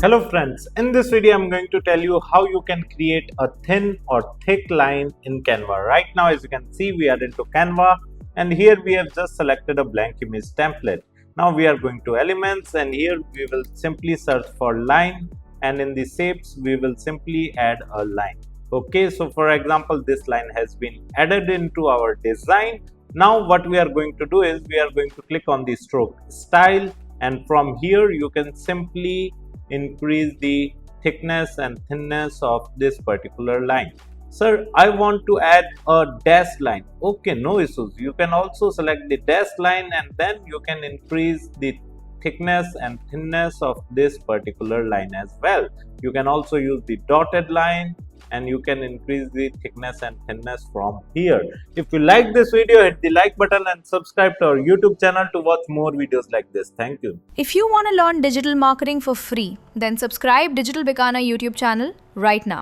Hello friends, in this video I'm going to tell you how you can create a thin or thick line in Canva. Right now, as you can see, we are into Canva and here we have just selected a blank image template. Now we are going to elements and here we will simply search for line, and in the shapes we will simply add a line. Okay, so for example, this line has been added into our design. Now what we are going to do is we are going to click on the stroke style, and from here you can simply increase the thickness and thinness of this particular line. Sir, I want to add a dashed line. Okay, no issues. You can also select the dashed line and then you can increase the thickness and thinness of this particular line as well. You can also use the dotted line and you can increase the thickness and thinness from here. If you like this video, hit the like button and subscribe to our YouTube channel to watch more videos like this. Thank you. If you want to learn digital marketing for free, then subscribe Digital Bikana YouTube channel right now.